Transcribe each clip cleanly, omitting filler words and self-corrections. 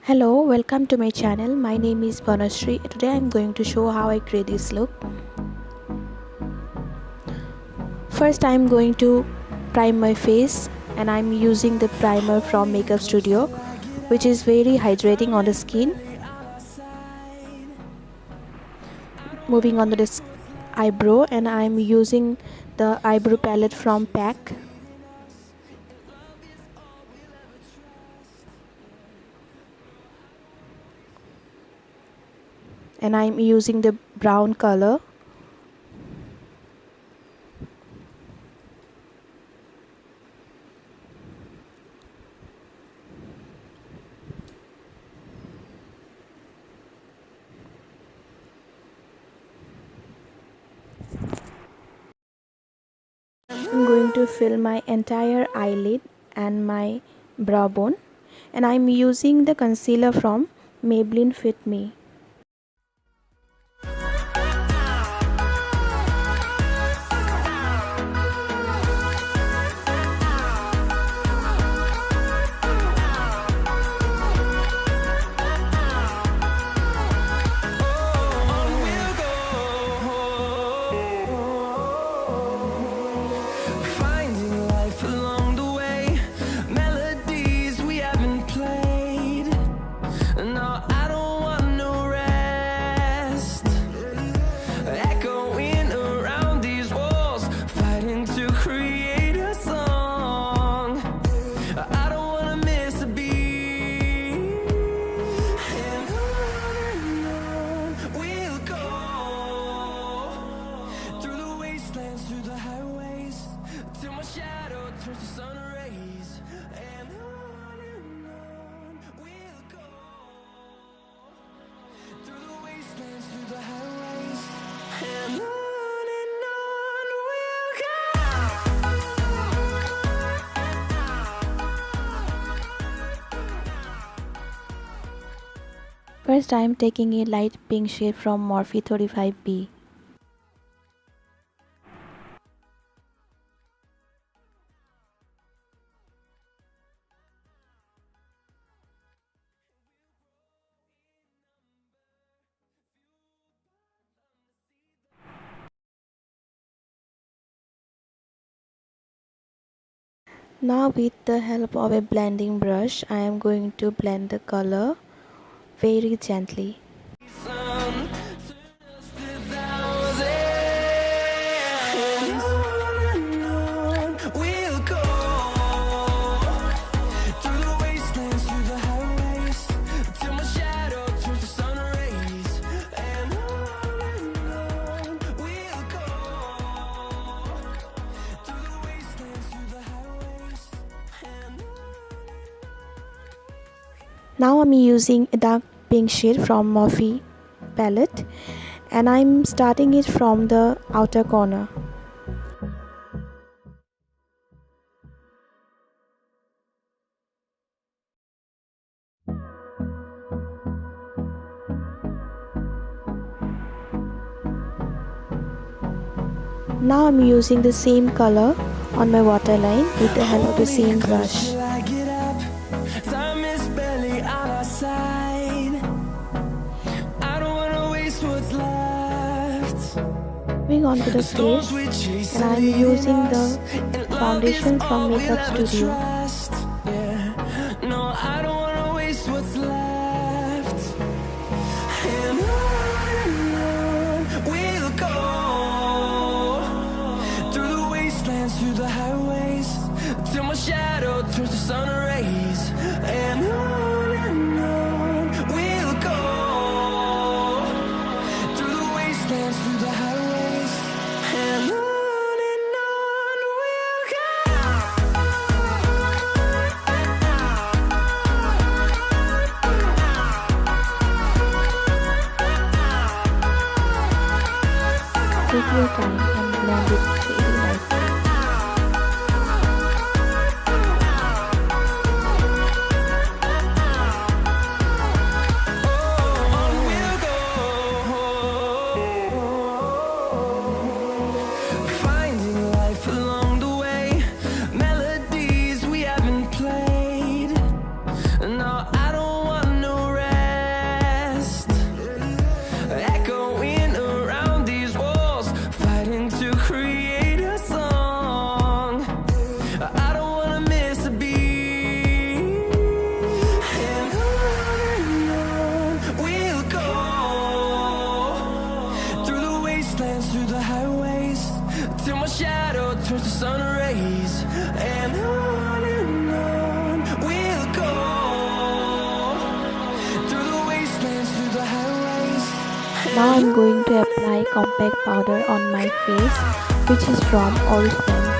Hello, welcome to my channel. My name is Banashri. Today I am going to show how I create this look. First I am going to prime my face and I am using the primer from Makeup Studio, which is very hydrating on the skin. Moving on to this eyebrow, and I am using the eyebrow palette from PAC. And I am using the brown color. I'm going to fill my entire eyelid and my brow bone, and I'm using the concealer from Maybelline Fit. First I am taking a light pink shade from Morphe 35B. Now with the help of a blending brush, I am going to blend the color very gently. Now I'm using a dark pink shade from Morphe palette, and I'm starting it from the outer corner. Now I'm using the same color on my waterline with the help of the same brush. Moving on to the face, and I am using the foundation from Makeup Studio. Through the highways, till my shadow turns to sun rays, and on we'll go, through the wastelands, through the highways, and on we'll go. Take your time and blend it really lightly. No, I don't want no Now I'm going to apply compact powder on my face, which is from Oriflame.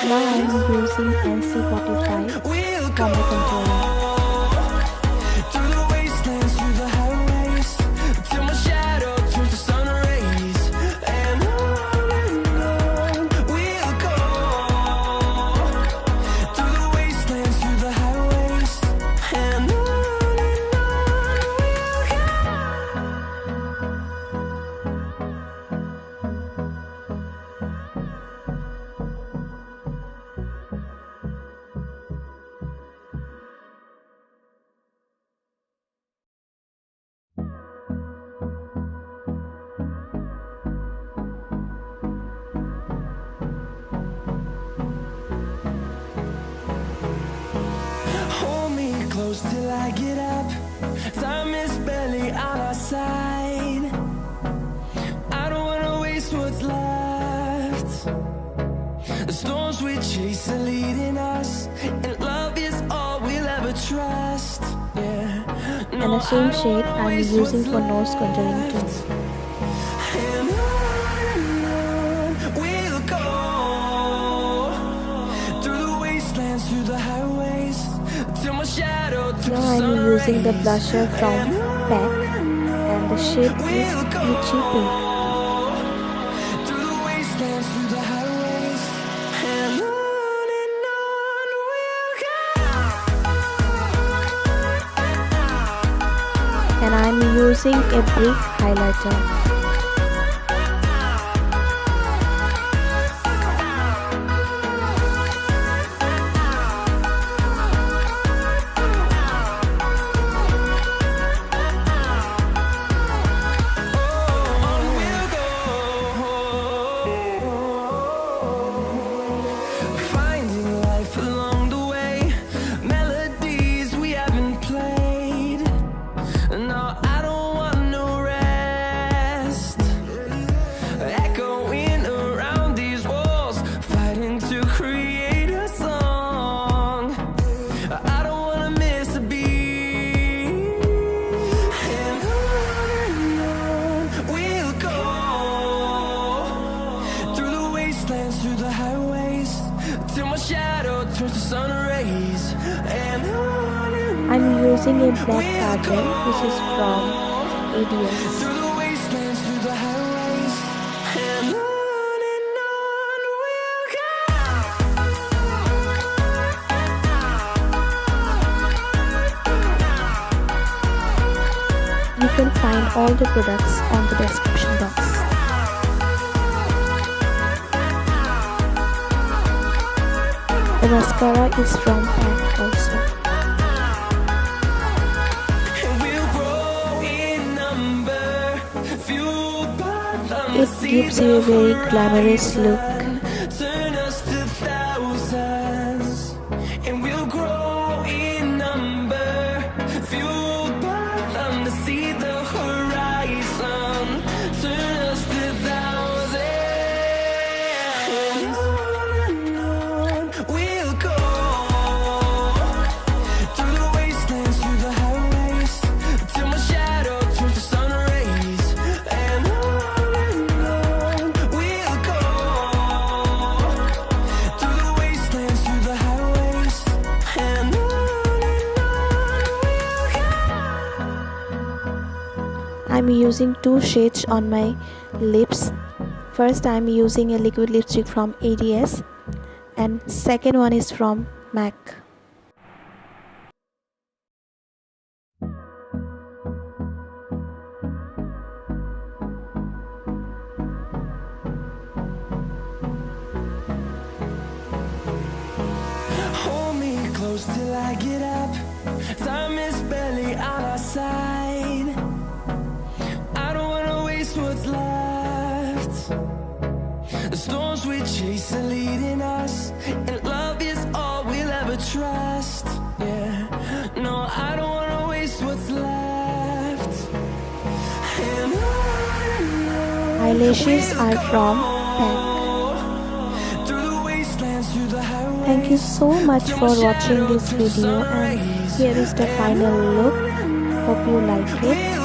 Now I'm using NC45 for my contour. Close till I get up. Time is barely on our side. I don't wanna waste what's left. The storms we chase are leading us, and love is all we'll ever trust. Yeah. And the same shade I'm using for nose contouring too. And on we'll go, through the wastelands, through the highways, till my shadow turns to sun rays. Now I'm using the blusher from MAC, and the shade is Peachy Pink. Through the wastelands, through the highways, and on we'll go. And I'm using a brick highlighter. I'm using a black cardamom, which is from ADS. You can find all the products on the description box. The mascara is from MAC also. It gives you a very glamorous look. Turn us to thousands, and we'll grow in number, fueled by them to see the horizon. Turn us to thousands, and on we'll go, through the wastelands, through the highways, till my shadow turns to sun rays, and on we'll go, through the wastelands, through the highways, and on we'll go. I'm using two shades on my lips. First, I'm using a liquid lipstick from ADS, and second one is from MAC. close till I get up. Time is barely on our side. I don't wanna waste what's left. The storms we chase are leading us, and love is all we'll ever trust. Yeah, no, I don't wanna waste what's left. And on Eyelashes are from Pack. through the wastelands, through the highways. Thank you so much for watching this video, and here is the final look. Hope you like it.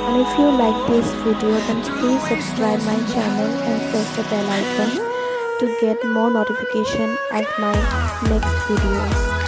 And if you like this video, then please subscribe my channel and press the bell icon to get more notification of my next videos.